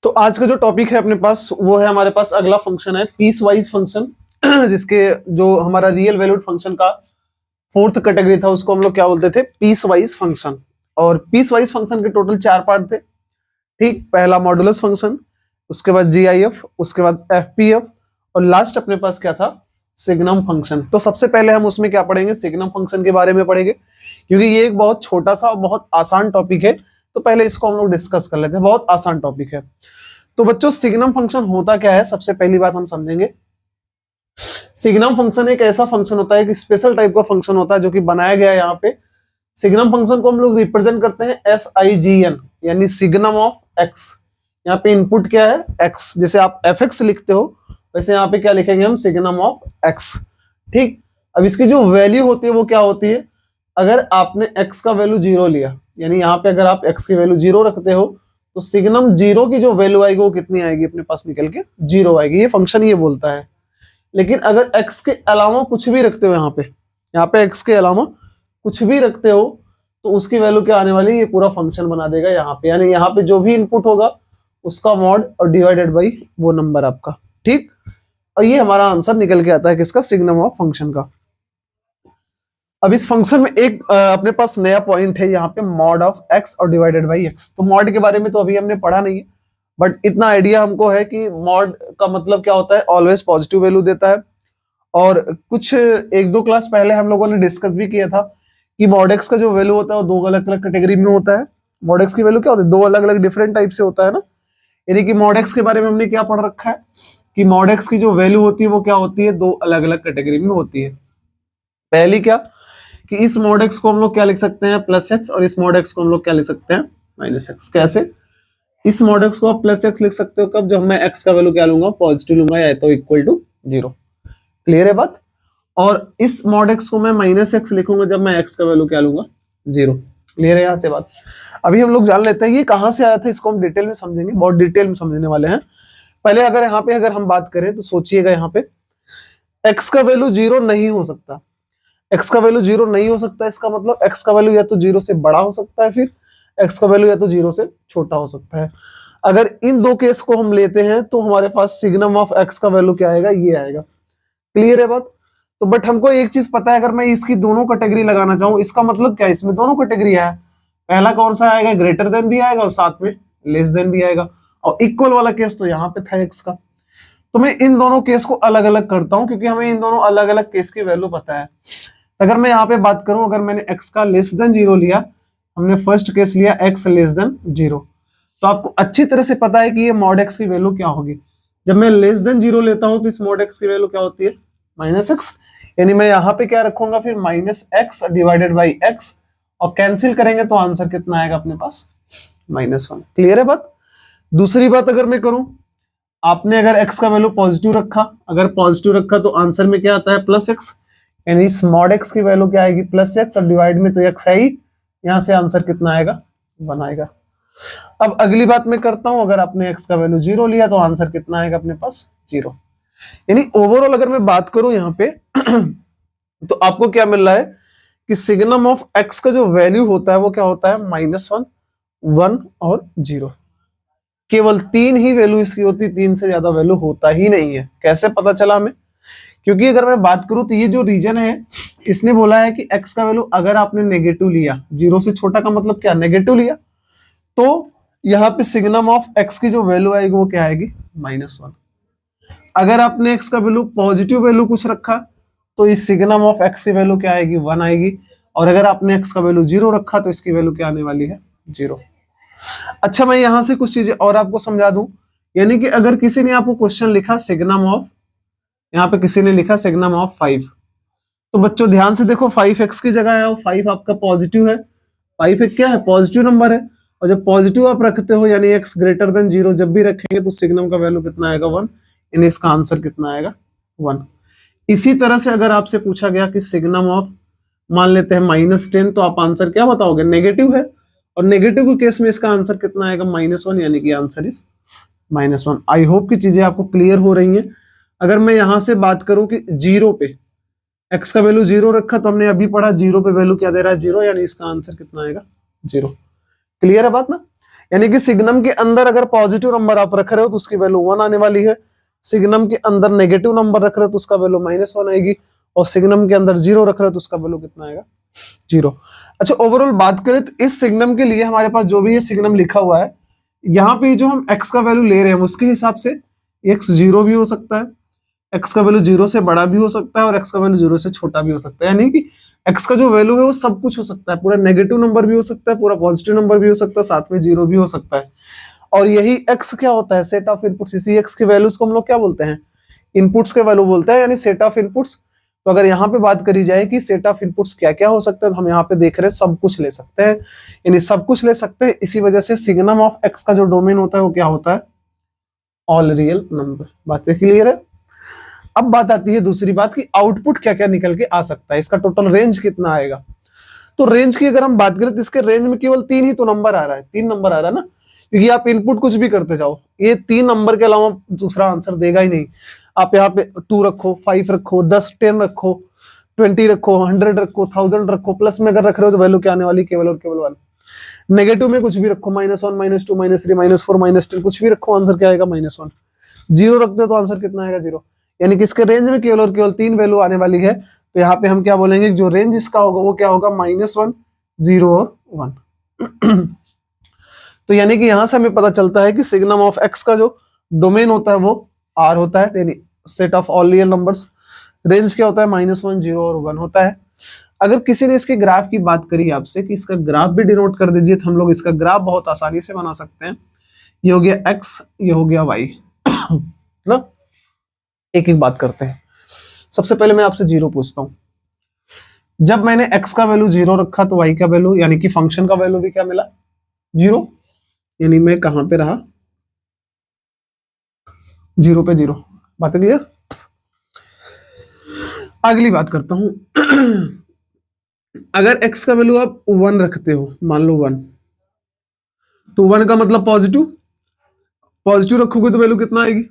तो आज का जो टॉपिक है अपने पास वो है, हमारे पास अगला फंक्शन है पीस वाइज फंक्शन जिसके जो हमारा रियल वैल्यूड फंक्शन का फोर्थ कैटेगरी था उसको हम लोग क्या बोलते थे, पीस वाइज फंक्शन। और पीस वाइज फंक्शन के टोटल 4 पार्ट थे। ठीक, पहला मॉडुलस फंक्शन, उसके बाद जीआईएफ, उसके बाद एफपीएफ और लास्ट अपने पास क्या था, सिग्नम फंक्शन। तो सबसे पहले हम उसमें क्या पढ़ेंगे, सिग्नम फंक्शन के बारे में पढ़ेंगे, क्योंकि ये एक बहुत छोटा सा और बहुत आसान टॉपिक है। तो पहले इसको हम लोग डिस्कस कर लेते हैं, बहुत आसान टॉपिक है। तो बच्चों सिग्नम फंक्शन होता क्या है, सबसे पहली बात हम समझेंगे। सिग्नम फंक्शन एक ऐसा फंक्शन होता है, एक स्पेशल टाइप का फंक्शन होता है जो कि बनाया गया है यहाँ पे। सिग्नम फंक्शन को हम लोग रिप्रेजेंट करते हैं SIGN, यानी सिग्नम ऑफ एक्स। यहाँ पे इनपुट क्या है, एक्स। जैसे आप fx लिखते हो वैसे यहाँ पे क्या लिखेंगे हम, सिग्नम ऑफ एक्स। ठीक, अब इसकी जो वैल्यू होती है वो क्या होती है, अगर आपने x का वैल्यू 0 लिया, यानी यहाँ पे अगर आप x की वैल्यू 0 रखते हो तो सिग्नम 0 की जो वैल्यू आएगी वो कितनी आएगी अपने पास निकल के, 0 आएगी। ये फंक्शन ये बोलता है। लेकिन अगर x के अलावा कुछ भी रखते हो, यहाँ पे x के अलावा कुछ भी रखते हो तो उसकी वैल्यू क्या आने वाली है, ये पूरा फंक्शन बना देगा यहाँ पे। यानी यहाँ पे जो भी इनपुट होगा उसका मॉड और डिवाइडेड बाई वो नंबर आपका। ठीक, और ये हमारा आंसर निकल के आता है किसका, सिग्नम ऑफ फंक्शन का। अब इस फंक्शन में एक अपने पास नया पॉइंट है यहाँ पे, मॉड ऑफ एक्स और डिवाइडेड बाई एक्स। तो मॉड के बारे में तो अभी हमने पढ़ा नहीं है, बट इतना आइडिया हमको है कि मॉड का मतलब क्या होता है, ऑलवेज पॉजिटिव वैल्यू देता है। और कुछ 1-2 क्लास पहले हम लोगों ने डिस्कस भी किया था कि मॉड एक्स का जो वैल्यू होता है वो 2 अलग अलग कैटेगरी में होता है। मॉड एक्स की वैल्यू क्या होती है, 2 अलग अलग डिफरेंट टाइप से होता है ना। यानी कि मॉड एक्स के बारे में हमने क्या पढ़ रखा है कि मॉड एक्स की जो वैल्यू होती है वो क्या होती है, 2 अलग अलग कैटेगरी में होती है। पहली क्या कि इस मॉड एक्स को हम लोग क्या लिख सकते हैं, प्लस एक्स, और इस मॉड एक्स को हम लोग क्या लिख सकते हैं, माइनस एक्स। कैसे, इस मॉड एक्स को आप प्लस एक्स लिख सकते हो कब, जब मैं एक्स का वैल्यू क्या लूंगा, पॉजिटिव लूंगा या तो इक्वल टू 0। क्लियर है बात। और इस मॉड एक्स को मैं माइनस एक्स लिखूंगा जब मैं एक्स का वैल्यू क्या लूंगा, 0। क्लियर है यहाँ से बात। अभी हम लोग जान लेते हैं ये कहां से आया था, इसको हम डिटेल में समझेंगे, बहुत डिटेल में समझने वाले हैं। पहले अगर यहाँ पे अगर हम बात करें तो सोचिएगा, यहाँ पे एक्स का वैल्यू 0 नहीं हो सकता। एक्स का वैल्यू 0 नहीं हो सकता, इसका मतलब एक्स का वैल्यू या तो 0 से बड़ा हो सकता है, फिर एक्स का वैल्यू या तो 0 से छोटा हो सकता है। अगर इन 2 केस को हम लेते हैं तो हमारे पास सिग्नम ऑफ एक्स का वैल्यू क्या आएगा, ये आएगा। क्लियर है बात। तो बट हमको एक चीज पता है, अगर मैं इसकी दोनों कैटेगरी लगाना चाहूं, इसका मतलब क्या है, इसमें दोनों कैटेगरी है। पहला कौन सा आएगा, ग्रेटर देन भी आएगा और साथ में लेस देन भी आएगा। और इक्वल वाला केस तो यहाँ पे था एक्स का। तो मैं इन दोनों केस को अलग अलग करता हूं क्योंकि हमें इन दोनों अलग अलग केस की वैल्यू पता है। अगर मैं यहाँ पे बात करूं, अगर मैंने x का लेस देन 0 लिया, हमने फर्स्ट केस लिया x लेस देन 0, तो आपको अच्छी तरह से पता है कि ये मॉड x की वैल्यू क्या होगी। जब मैं लेस देन 0 लेता हूं तो इस मॉड x की वैल्यू क्या होती है, माइनस एक्स। यानी मैं यहाँ पे क्या रखूंगा, फिर minus x divided by x, और कैंसिल करेंगे तो आंसर कितना आएगा अपने पास, -1। क्लियर है बात। दूसरी बात अगर मैं करूं, आपने अगर x का वैल्यू पॉजिटिव रखा, अगर पॉजिटिव रखा तो आंसर में क्या आता है, प्लस एक्स। यानी इस मॉड एक्स की वैल्यू क्या आएगी, प्लस एक्स, और डिवाइड में तो एक्स है ही, यहां से आंसर कितना आएगा, 1 आएगा। अब अगली बात मैं करता हूं, अगर आपने एक्स का वैल्यू 0 लिया तो आंसर कितना आएगा अपने पास, 0। यानी ओवरऑल अगर मैं बात करूं यहाँ पे तो आपको क्या मिल रहा है कि सिग्नम ऑफ एक्स का जो वैल्यू होता है वो क्या होता है, -1, 1 और 0। केवल 3 ही वैल्यू इसकी होती है, 3 से ज्यादा वैल्यू होता ही नहीं है। कैसे पता चला हमें, क्योंकि अगर मैं बात करूं तो ये जो रीजन है, इसने बोला है कि x का वैल्यू अगर आपने नेगेटिव लिया, 0 से छोटा का मतलब क्या, नेगेटिव लिया, तो यहाँ पे सिग्नम ऑफ x की जो वैल्यू आएगी वो क्या आएगी, -1। अगर आपने x का वैल्यू पॉजिटिव वैल्यू कुछ रखा तो इस सिग्नम ऑफ x की वैल्यू क्या आएगी, 1 आएगी। और अगर आपने x का वैल्यू 0 रखा तो इसकी वैल्यू क्या आने वाली है, 0। अच्छा, मैं यहां से कुछ चीजें और आपको समझा दूं। यानी कि अगर किसी ने आपको क्वेश्चन लिखा सिग्नम ऑफ, यहाँ पे किसी ने लिखा सिग्नम ऑफ 5, तो बच्चों ध्यान से देखो, 5x की जगह है और 5 आपका पॉजिटिव है। 5 एक क्या है, पॉजिटिव नंबर है। और जब पॉजिटिव आप रखते हो यानी x ग्रेटर देन 0 जब भी रखेंगे तो सिग्नम का वैल्यू कितना आएगा, 1। यानी इसका आंसर कितना आएगा, 1। इसी तरह से अगर आपसे पूछा गया कि सिग्नम ऑफ मान लेते हैं -10, तो आप आंसर क्या बताओगे, नेगेटिव है। और नेगेटिव के केस में इसका आंसर कितना आएगा, -1, यानी कि आंसर इज -1। आई होप की चीजें आपको क्लियर हो रही हैं। अगर मैं यहां से बात करूं कि 0 पे x का वैल्यू 0 रखा, तो हमने अभी पढ़ा 0 पे वैल्यू क्या दे रहा है, 0, यानी इसका आंसर कितना आएगा, 0। क्लियर है बात ना। यानी कि सिग्नम के अंदर अगर पॉजिटिव नंबर आप रख रहे हो तो उसकी वैल्यू 1 आने वाली है, सिग्नम के अंदर नेगेटिव नंबर रख रहे हो तो उसका वैल्यू -1 आएगी, और सिग्नम के अंदर 0 रख रहे हो तो उसका वैल्यू कितना आएगा, 0। अच्छा, ओवरऑल बात करें तो इस सिग्नम के लिए हमारे पास जो भी ये सिग्नम लिखा हुआ है, यहाँ पे जो हम x का वैल्यू ले रहे हैं उसके हिसाब से x 0 भी हो सकता है, x का वैल्यू 0 से बड़ा भी हो सकता है, और x का वैल्यू 0 से छोटा भी हो सकता है। यानी कि x का जो वैल्यू है वो सब कुछ हो सकता है, पूरा नेगेटिव नंबर भी हो सकता है, पूरा पॉजिटिव नंबर भी हो सकता है, साथ में 0 भी हो सकता है। और यही x क्या होता है, सेट ऑफ इनपुट्स। इसी x की वैल्यूज को हम लोग क्या बोलते हैं, इनपुट्स के वैल्यू बोलते हैं, यानी सेट ऑफ इनपुट्स। तो अगर यहाँ पे बात करी जाए कि सेट ऑफ इनपुट्स क्या क्या हो सकते हैं, तो हम यहाँ पे देख रहे हैं सब कुछ ले सकते हैं, यानी सब कुछ ले सकते हैं। इसी वजह से सिग्नम ऑफ x का जो डोमेन होता है वो क्या होता है, ऑल रियल नंबर। बात क्लियर है। अब बात आती है दूसरी बात की आउटपुट क्या क्या निकल के आ सकता है, इसका टोटल रेंज कितना आएगा। तो रेंज की अगर हम बात करें तो इसके रेंज में केवल 3 ही तो नंबर आ रहा है, 3 नंबर आ रहा है ना, क्योंकि आप इनपुट कुछ भी करते जाओ, ये 3 नंबर के अलावा दूसरा आंसर देगा ही नहीं। आप यहाँ पे 2 रखो, 5 रखो, 10, 10 रखो, 20 रखो, 100 रखो, 1000 रखो, प्लस में अगर रख रहे हो तो वैल्यू क्या आने वाली, केवल और केवल 1। नेगेटिव में कुछ भी रखो, -1, -2, -3, -4, -10, कुछ भी रखो, आंसर क्या आएगा, -1। 0 रखते हो तो आंसर कितना आएगा, 0। यानी कि इसके रेंज में केवल और केवल 3 वैल्यू आने वाली है। तो यहाँ पे हम क्या बोलेंगे, जो रेंज इसका होगा वो क्या होगा, -1, 0 और 1। तो यानी कि यहां से हमें पता चलता है कि सिग्नम ऑफ x का जो डोमेन होता है वो R होता है, यानी set of all real numbers. Range क्या होता है, -1, 0 और 1 होता है। अगर किसी ने इसके ग्राफ की बात करी आपसे कि इसका ग्राफ भी डिनोट कर दीजिए, तो हम लोग इसका ग्राफ बहुत आसानी से बना सकते हैं। ये हो गया x, ये हो गया y ना। एक एक बात करते हैं। सबसे पहले मैं आपसे 0 पूछता हूं। जब मैंने x का वैल्यू 0 रखा तो y का वैल्यू यानी कि फंक्शन का वैल्यू भी क्या मिला, 0। यानी मैं कहां पे रहा, 0 पे 0। बात क्लियर। अगली बात करता हूं। अगर x का वैल्यू आप 1 रखते हो, मान लो 1, तो 1 का मतलब पॉजिटिव, पॉजिटिव रखोगे तो वैल्यू कितना आएगी,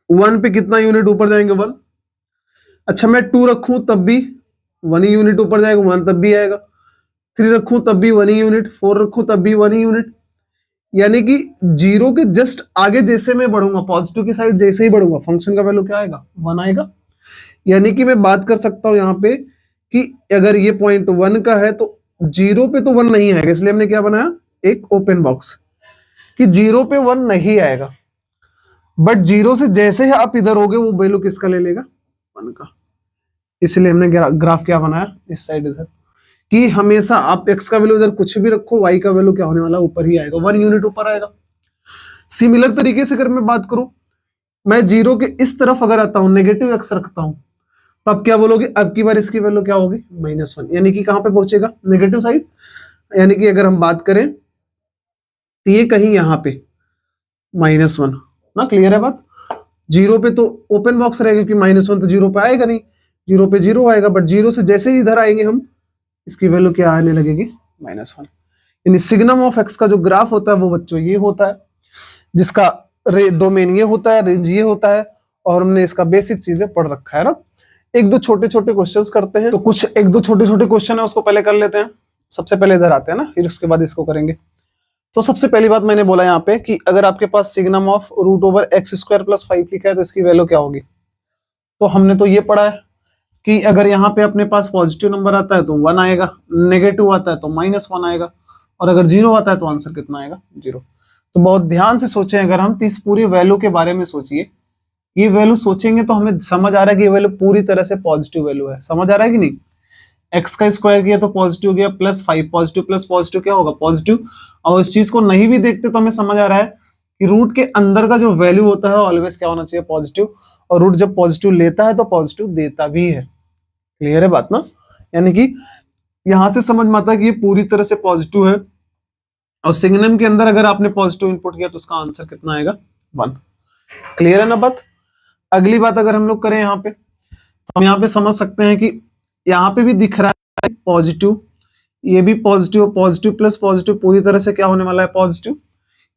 1 पे कितना यूनिट ऊपर जाएंगे, 1। अच्छा, मैं 2 रखूं तब भी 1 ही यूनिट ऊपर जाएगा, 1 तब भी आएगा। 3 रखूं तब भी 1 ही यूनिट, 4 रखूं तब भी 1 ही यूनिट। यानी कि 0 के जस्ट आगे जैसे मैं बढ़ूंगा, पॉजिटिव की साइड जैसे ही बढ़ूंगा, फंक्शन का वैल्यू क्या आएगा, 1 आएगा। यानी कि मैं बात कर सकता हूं यहाँ पे कि अगर ये पॉइंट 1 का है तो 0 पे तो 1 नहीं आएगा, इसलिए हमने क्या बनाया, एक ओपन बॉक्स, कि 0 पे 1 नहीं आएगा। बट 0 से जैसे ही आप इधर होगे वो वैल्यू किसका ले लेगा, 1 का। इसलिए हमने ग्राफ क्या बनाया, इस साइड इधर, कि हमेशा आप x का वैल्यू इधर कुछ भी रखो, y का वैल्यू क्या होने वाला, ऊपर ही आएगा, 1 यूनिट ऊपर आएगा। सिमिलर तरीके से अगर मैं बात करूं, मैं 0 के इस तरफ अगर आता हूं, नेगेटिव x रखता हूं, तो आप क्या बोलोगे, अब की बार इसकी वैल्यू क्या होगी, -1। यानी कि कहां पे पहुंचेगा, नेगेटिव साइड। यानी कि अगर हम बात करें तो ये कहीं यहां पे -1 ना। क्लियर है बात। 0 पे तो ओपन बॉक्स रहेगा, क्योंकि -1 तो 0 पे आएगा नहीं, 0 पे 0 आएगा। बट 0 से जैसे ही इधर आएंगे हम, इसकी वैल्यू क्या आने लगेगी, -1। यानी सिग्नम ऑफ x का जो ग्राफ होता है वो बच्चों ये होता है, जिसका डोमेन ये होता है, रेंज ये होता है, और हमने इसका बेसिक चीजें पढ़ रखा है ना। एक दो छोटे छोटे क्वेश्चंस करते हैं, तो कुछ एक दो छोटे छोटे क्वेश्चन है उसको पहले कर लेते हैं। सबसे पहले इधर आते हैं ना, फिर उसके बाद इसको करेंगे। तो सबसे पहली बात मैंने बोला यहाँ पे कि अगर आपके पास सिग्नम ऑफ √x² + 5 लिखा है तो इसकी वैल्यू क्या होगी। तो हमने तो ये पढ़ा है कि अगर यहाँ पे अपने पास पॉजिटिव नंबर आता है तो 1 आएगा, नेगेटिव आता है तो -1 आएगा, और अगर 0 आता है तो आंसर कितना आएगा, 0। तो बहुत ध्यान से सोचें, अगर हम इस पूरी वैल्यू के बारे में सोचिए, ये वैल्यू सोचेंगे तो हमें समझ आ रहा है कि ये वैल्यू पूरी तरह से पॉजिटिव वैल्यू है। समझ आ रहा है कि नहीं, x का स्क्वायर किया तो पॉजिटिव गया, +5, पॉजिटिव प्लस पॉजिटिव क्या होगा, पॉजिटिव। और इस चीज को नहीं भी देखते तो हमें समझ आ रहा है कि रूट के अंदर का जो वैल्यू होता है ऑलवेज क्या होना चाहिए, पॉजिटिव। और रूट जब पॉजिटिव लेता है तो पॉजिटिव देता भी है। क्लियर है बात ना। यानी कि यहां से समझ में आता है कि ये पूरी तरह से पॉजिटिव है, और सिग्नम के अंदर अगर आपने पॉजिटिव इनपुट किया तो उसका आंसर कितना आएगा, 1। क्लियर है ना बात। अगली बात अगर हम लोग करें यहाँ पे, तो हम यहाँ पे समझ सकते हैं कि यहाँ पे भी दिख रहा है पॉजिटिव, ये भी पॉजिटिव, पॉजिटिव प्लस पॉजिटिव पूरी तरह से क्या होने वाला है, पॉजिटिव।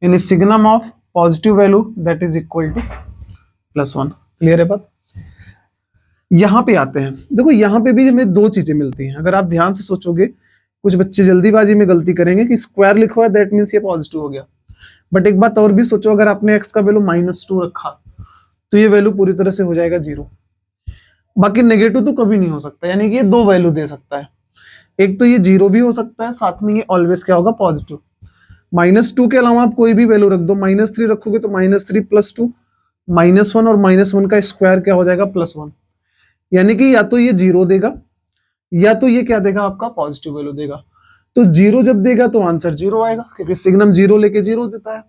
यानी signum of positive value that is equal to +1। Clear है बात। यहाँ पे आते हैं, देखो यहाँ पे भी हमें दो चीजें मिलती हैं। अगर आप ध्यान से सोचोगे, कुछ बच्चे जल्दीबाजी में गलती करेंगे कि स्क्वायर लिखो है दैट मीन्स ये पॉजिटिव हो गया, बट एक बात और भी सोचो, अगर आपने x का वैल्यू -2 रखा तो ये वैल्यू पूरी तरह से हो जाएगा 0। बाकी नेगेटिव तो कभी नहीं हो सकता, यानी कि ये दो वैल्यू दे सकता है, एक तो ये 0 भी हो सकता है, साथ में ये ऑलवेज क्या होगा, पॉजिटिव। -2 के अलावा आप कोई भी वैल्यू रख दो, -3 रखोगे तो -3 + 2 -1, और -1 का स्क्वायर क्या हो जाएगा, +1। यानी कि या तो ये 0 देगा या तो ये क्या देगा, आपका पॉजिटिव वैल्यू देगा। तो 0 जब देगा तो आंसर 0 आएगा, क्योंकि सिग्नम 0 लेके 0 देता है,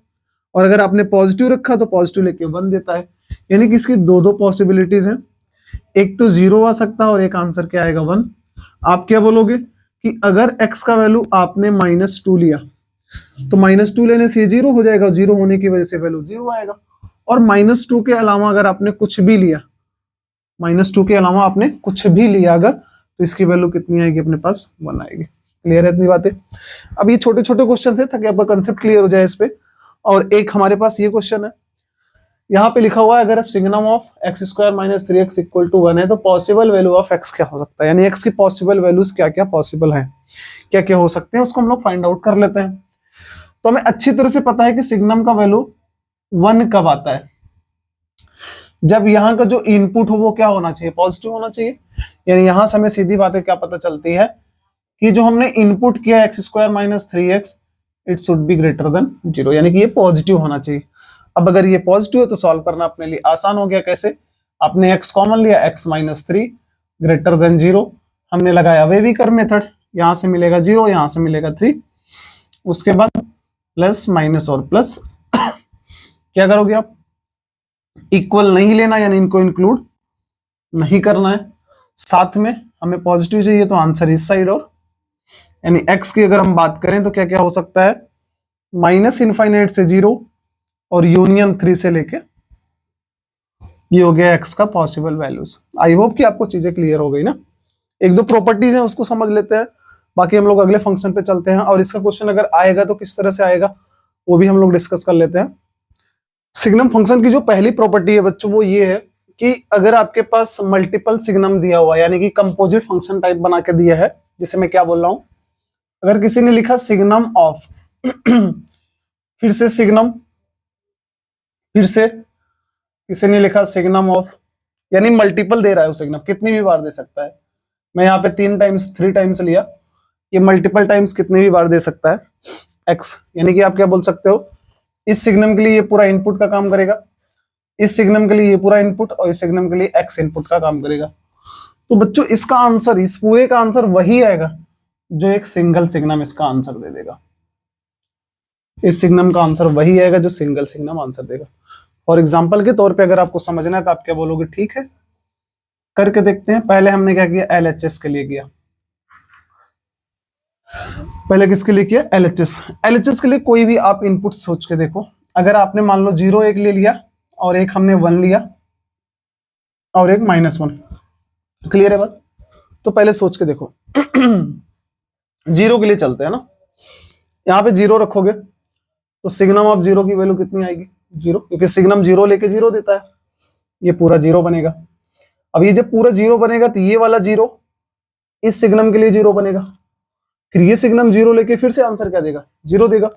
और अगर आपने पॉजिटिव रखा तो पॉजिटिव लेके 1 देता है। यानी कि इसकी दो पॉसिबिलिटीज हैं, एक तो 0 आ सकता है और एक आंसर क्या आएगा, 1। आप क्या बोलोगे कि अगर x का वैल्यू आपने -2 लिया तो -2 लेने से 0 हो जाएगा, 0 होने की वजह से वैल्यू 0 आएगा। और -2 के अलावा अगर आपने कुछ भी लिया, -2 के अलावा आपने कुछ भी लिया अगर, तो इसकी वैल्यू कितनी आएगी, अपने पास 1 आएगी। क्लियर है इतनी बातें? अब ये छोटे छोटे क्वेश्चन थे ताकि आपका कंसेप्ट क्लियर हो जाए इस पे। और एक हमारे पास ये क्वेश्चन है, यहाँ पे लिखा हुआ है अगर सिग्नम ऑफ x² - 3x = 1 है तो पॉसिबल वैल्यू ऑफ x क्या हो सकता है, यानी x की पॉसिबल वैल्यूज क्या क्या पॉसिबल है, क्या क्या हो सकते हैं, उसको हम लोग फाइंड आउट कर लेते हैं। तो हमें अच्छी तरह से पता है कि सिग्नम का वैल्यू 1 कब आता है, जब यहाँ का जो इनपुट हो वो क्या होना चाहिए, पॉजिटिव होना चाहिए। यानी यहां से हमें सीधी बातें क्या पता चलती है कि जो हमने इनपुट किया x² - 3x it should be greater than 0, यानी कि ये पॉजिटिव होना चाहिए। अब अगर ये पॉजिटिव है तो सॉल्व करना अपने लिए आसान हो गया। कैसे, आपने x कॉमन लिया, x - 3 ग्रेटर देन 0, हमने लगाया वेवी कर्व मेथड, यहां से मिलेगा 0, यहां से मिलेगा 3, उसके बाद प्लस माइनस और प्लस क्या करोगे आप, इक्वल नहीं लेना, यानी इनको इंक्लूड नहीं करना है। साथ में हमें पॉजिटिव चाहिए तो आंसर इस साइड, और यानी x की अगर हम बात करें तो क्या क्या हो सकता है, -∞ से 0 और यूनियन 3 से लेके, ये हो गया x का पॉसिबल वैल्यूज। आई होप कि आपको चीजें क्लियर हो गई ना। एक दो प्रॉपर्टीज हैं उसको समझ लेते हैं, बाकी हम लोग अगले फंक्शन पे चलते हैं। और इसका क्वेश्चन अगर आएगा तो किस तरह से आएगा वो भी हम लोग डिस्कस कर लेते हैं। सिग्नम फंक्शन की जो पहली प्रॉपर्टी है बच्चों वो ये है कि अगर आपके पास मल्टीपल सिग्नम दिया हुआ है, यानी कि कंपोजिट फंक्शन टाइप बना के दिया है, जिसे मैं क्या बोल रहा हूं, अगर किसी ने लिखा सिग्नम ऑफ फिर से सिग्नम, फिर से किसी ने लिखा सिग्नम ऑफ, यानी मल्टीपल दे रहा है वो सिग्नम, कितनी भी बार दे सकता है। मैं यहाँ पे 3 टाइम्स लिया, ये मल्टीपल टाइम्स कितने भी बार दे सकता है x, यानी कि आप क्या बोल सकते हो, इस सिग्नम के लिए ये पूरा इनपुट का काम करेगा, इस सिग्नम के लिए ये पूरा इनपुट, और इस सिग्नम के लिए x इनपुट का काम करेगा। तो बच्चों इसका आंसर, इस पूरे का आंसर वही आएगा जो एक सिंगल सिग्नम इसका आंसर दे देगा। इस सिग्नम का आंसर वही आएगा जो सिंगल सिग्नम आंसर देगा। और एग्जांपल के तौर पे अगर आपको समझना है तो आप क्या बोलोगे, ठीक है करके देखते हैं। पहले हमने क्या किया, LHS के लिए किया, पहले किसके लिए किया, LHS के लिए कोई भी आप इनपुट सोच के देखो। अगर आपने मान लो 0 एक ले लिया और एक हमने 1 लिया और एक -1, क्लियर है बात? तो पहले सोच के देखो 0 के लिए चलते हैं ना, यहाँ पे 0 रखोगे तो सिग्नम ऑफ 0 की वैल्यू कितनी आएगी, 0, क्योंकि सिग्नम 0 लेके 0 देता है, ये पूरा 0 बनेगा। अब ये जब पूरा 0 बनेगा तो ये वाला 0 इस सिग्नम के लिए 0 बनेगा, फिर ये सिग्नम 0 लेके फिर से आंसर क्या देगा, 0 देगा,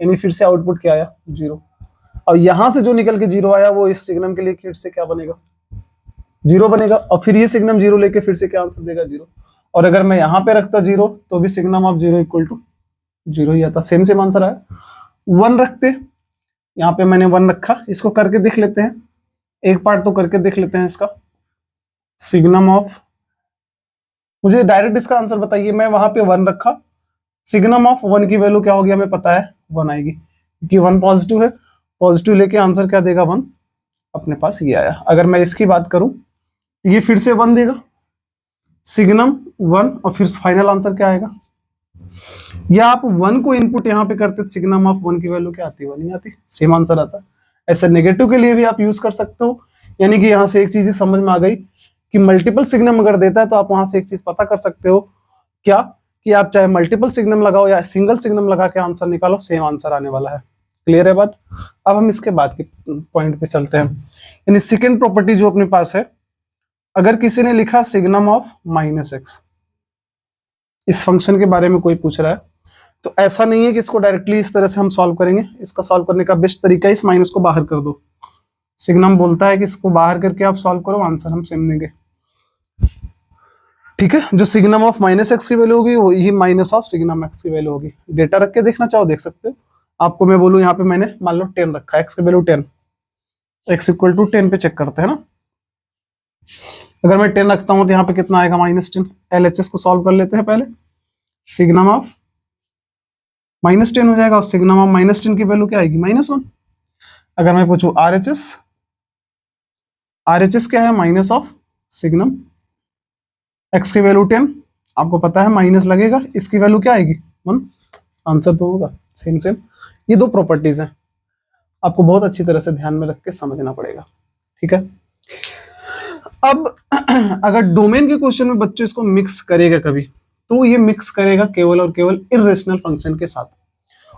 यानी फिर से आउटपुट क्या आया, 0। अब यहां से जो निकल के 0 आया वो इस सिग्नम के लिए फिर से क्या बनेगा, 0 बनेगा, और फिर ये सिग्नम 0 लेके फिर से क्या आंसर देगा, 0। और अगर मैं यहाँ पे रखता 0 तो भी सिग्नम ऑफ 0 = 0 ही आता, सेम आंसर आया। 1 रखते, यहाँ पे मैंने 1 रखा, इसको करके देख लेते हैं, एक पार्ट तो करके देख लेते हैं इसका। सिग्नम ऑफ, मुझे डायरेक्ट इसका आंसर बताइए, मैं वहां पे 1 रखा, सिग्नम ऑफ 1 की वैल्यू क्या होगी हमें पता है, 1 आएगी, क्योंकि 1 पॉजिटिव है, पॉजिटिव लेके आंसर क्या देगा, 1, अपने पास ये आया। अगर मैं इसकी बात करूं ये फिर से 1 देगा, सिग्नम 1, और फिर फाइनल आंसर क्या आएगा। या आप 1 को इनपुट यहाँ पे करते सिग्नम ऑफ 1 की वैल्यू क्या आती है, 1 ही आती, सेम आंसर आता। ऐसे नेगेटिव के लिए भी आप यूज कर सकते हो, यानी कि यहाँ से एक चीज समझ में आ गई कि मल्टीपल सिग्नम अगर देता है तो आप वहां से एक चीज पता कर सकते हो, क्या कि आप चाहे मल्टीपल सिग्नम लगाओ या सिंगल सिग्नम लगा के आंसर निकालो, सेम आंसर आने वाला है। क्लियर है बात? अब हम इसके बाद के पॉइंट पे चलते हैं, यानी सेकेंड प्रॉपर्टी जो अपने पास है, अगर किसी ने लिखा सिग्नम ऑफ -x, इस फंक्शन के बारे में कोई पूछ रहा है तो ऐसा नहीं है कि इसको डायरेक्टली इस तरह से हम सॉल्व करेंगे। इसका सॉल्व करने का बेस्ट तरीका है इस माइनस को बाहर कर दो। सिग्नम बोलता है कि इसको बाहर करके आप सॉल्व करो, आंसर हम सेम देंगे। ठीक है, जो सिग्नम ऑफ माइनस एक्स की वैल्यू होगी वो ही माइनस ऑफ सिग्नम एक्स की वैल्यू होगी। डेटा रख के देखना चाहो देख सकते हो। आपको मैं बोलूं यहाँ पे मैंने मान लो 10 रखा है, एक्स की वैल्यू 10, एक्स इक्वल टू 10 पे चेक करते हैं ना। अगर मैं 10 रखता हूं तो यहाँ पे कितना आएगा -10। LHS को सॉल्व कर लेते हैं पहले। सिग्नम ऑफ -10 हो जाएगा और सिग्नम ऑफ -10 की वैल्यू क्या आएगी -1। अगर मैं पूछूं RHS, RHS क्या है माइनस ऑफ सिग्नम एक्स की वैल्यू 10, आपको पता है माइनस लगेगा, इसकी वैल्यू क्या आएगी 1, आंसर तो होगा सेम सेम। ये दो प्रॉपर्टीज हैं, आपको बहुत अच्छी तरह से ध्यान में रख के समझना पड़ेगा। ठीक है, अब अगर डोमेन के क्वेश्चन में बच्चों इसको मिक्स करेगा कभी, तो ये मिक्स करेगा केवल और केवल इर्रेशनल फंक्शन के साथ।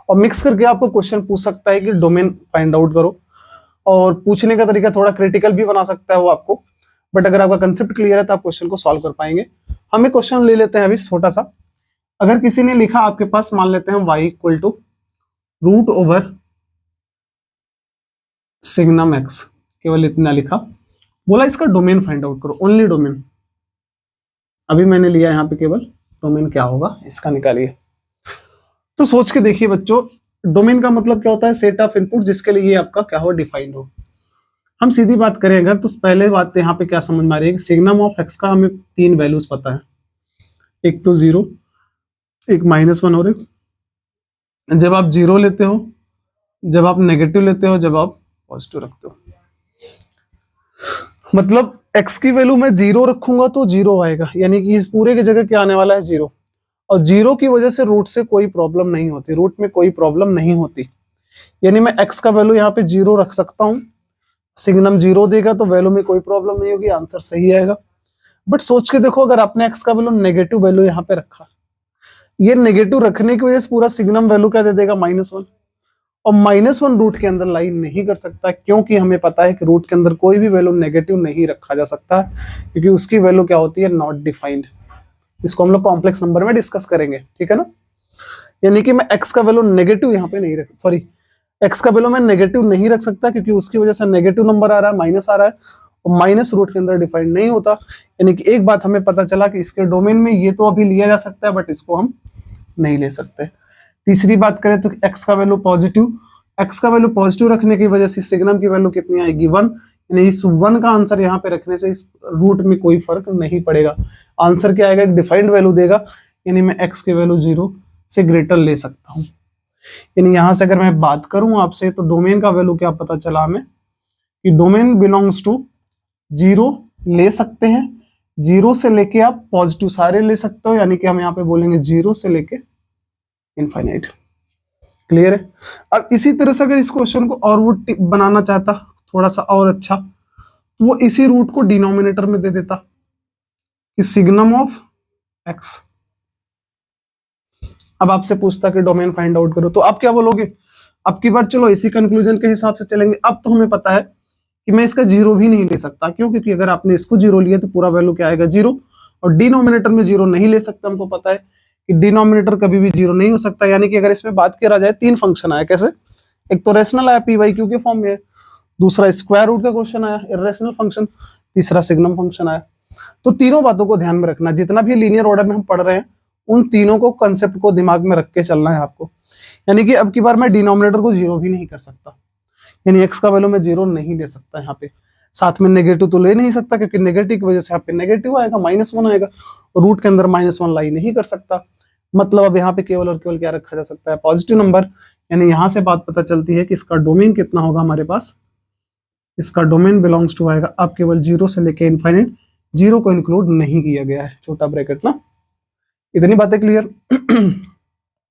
और मिक्स करके आपको क्वेश्चन पूछ सकता है कि डोमेन फाइंड आउट करो, और पूछने का तरीका थोड़ा क्रिटिकल भी बना सकता है वो आपको, बट अगर आपका कंसेप्ट क्लियर है तो आप क्वेश्चन को सॉल्व कर पाएंगे। हम एक क्वेश्चन ले लेते हैं अभी छोटा सा। अगर किसी ने लिखा आपके पास, मान लेते हैं y equal to root over signum x, केवल इतना लिखा, बोला इसका डोमेन फाइंड आउट करो, ओनली डोमेन। अभी मैंने लिया यहाँ पे केवल डोमेन क्या होगा इसका निकालिए। तो सोच के देखिए बच्चों, डोमेन का मतलब क्या होता है, सेट ऑफ इनपुट जिसके लिए ये आपका क्या हो डिफाइंड हो। हम सीधी बात करें अगर, तो पहले बात यहाँ पे क्या समझ में आ रही है, सिग्नम ऑफ एक्स का हमें 3 वैल्यूज पता है, एक तो 0, एक -1 और एक जब आप 0 लेते हो, जब आप नेगेटिव लेते हो, जब आप पॉजिटिव रखते हो। मतलब x की वैल्यू में 0 रखूंगा तो 0 आएगा, यानी कि इस पूरे की जगह क्या आने वाला है 0। और 0 की वजह से रूट से कोई प्रॉब्लम नहीं होती, रूट में कोई प्रॉब्लम नहीं होती, यानी मैं x का वैल्यू यहाँ पे 0 रख सकता हूँ, सिग्नम 0 देगा तो वैल्यू में कोई प्रॉब्लम नहीं होगी, आंसर सही आएगा। बट सोच के देखो, अगर आपने x का वैल्यू नेगेटिव वैल्यू यहाँ पे रखा, ये नेगेटिव रखने की वजह से पूरा सिग्नम वैल्यू क्या दे देगा -1, और -1 रूट के अंदर लाई नहीं कर सकता, क्योंकि हमें पता है कि रूट के अंदर कोई भी वैल्यू नेगेटिव नहीं रखा जा सकता, क्योंकि उसकी वैल्यू क्या होती है, नॉट डिफाइंड। इसको हम लोग कॉम्प्लेक्स नंबर में डिस्कस करेंगे, ठीक है ना। यानी कि मैं x का वैल्यू नेगेटिव यहाँ पे नहीं रख, सॉरी x का वैल्यू मैं नेगेटिव नहीं रख सकता, क्योंकि उसकी वजह से नेगेटिव नंबर आ रहा है, माइनस आ रहा है, और माइनस रूट के अंदर डिफाइंड नहीं होता। यानी कि एक बात हमें पता चला कि इसके डोमेन में ये तो अभी लिया जा सकता है, बट इसको हम नहीं ले सकते। तीसरी बात करें तो x का वैल्यू पॉजिटिव, x का वैल्यू पॉजिटिव रखने की वजह से सिग्नम की वैल्यू कितनी आएगी 1, यानी इस 1 का आंसर यहाँ पे रखने से इस रूट में कोई फर्क नहीं पड़ेगा, आंसर क्या आएगा, एक डिफाइंड वैल्यू देगा, यानी मैं x की वैल्यू 0 से ग्रेटर ले सकता हूँ। यानी यहां से अगर मैं बात करूं आपसे, तो डोमेन का वैल्यू क्या पता चला हमें कि डोमेन बिलोंग्स टू 0 ले सकते हैं, 0 से लेके आप पॉजिटिव सारे ले सकते हो, यानी कि हम यहाँ पे बोलेंगे 0 से लेके इनफाइनाइट। क्लियर है। अब इसी तरह से अगर इस क्वेश्चन को और वो बनाना चाहता थोड़ा सा और अच्छा, तो वो इसी रूट को डिनोमिनेटर में दे देता कि सिग्नम ऑफ एक्स। अब आपसे पूछता कि डोमेन फाइंड आउट करो, तो आप क्या बोलोगे, अब की बार चलो इसी कंक्लूजन के हिसाब से चलेंगे। अब तो हमें पता है कि मैं इसका 0 भी नहीं ले सकता, क्यों, क्योंकि अगर आपने इसको 0 लिया तो पूरा वैल्यू क्या आएगा 0, और डिनोमिनेटर में 0 नहीं ले सकता। हमको पता है कि डिनोमिनेटर कभी भी 0 नहीं हो सकता। यानी कि अगर इसमें बात करा जाए, 3 फंक्शन आया, कैसे, एक तो रेशनल आया पी वाई क्यू के फॉर्म में, दूसरा स्क्वायर रूट का क्वेश्चन आया इर्रेशनल फंक्शन, तीसरा सिग्नम फंक्शन आया। तो तीनों बातों को ध्यान में रखना, जितना भी लीनियर ऑर्डर में हम पढ़ रहे हैं उन तीनों को कंसेप्ट को दिमाग में रख के चलना है आपको। यानी कि अब की बार मैं डिनोमिनेटर को 0 भी नहीं कर सकता, यानी x का वैल्यू मैं 0 नहीं ले सकता यहाँ पे, साथ में नेगेटिव तो ले नहीं सकता, क्योंकि नेगेटिव की वजह से यहाँ पे नेगेटिव आएगा, -1 आएगा, और रूट के अंदर -1 लाई नहीं कर सकता। मतलब अब यहाँ पे केवल और केवल क्या रखा जा सकता है, पॉजिटिव नंबर। यानी यहाँ से बात पता चलती है कि इसका डोमेन कितना होगा हमारे पास, इसका डोमेन बिलोंग्स टू आएगा अब केवल 0 से लेके इनफाइनाइट, 0 को इंक्लूड नहीं किया गया है, छोटा ब्रैकेट ना। इतनी बातें क्लियर।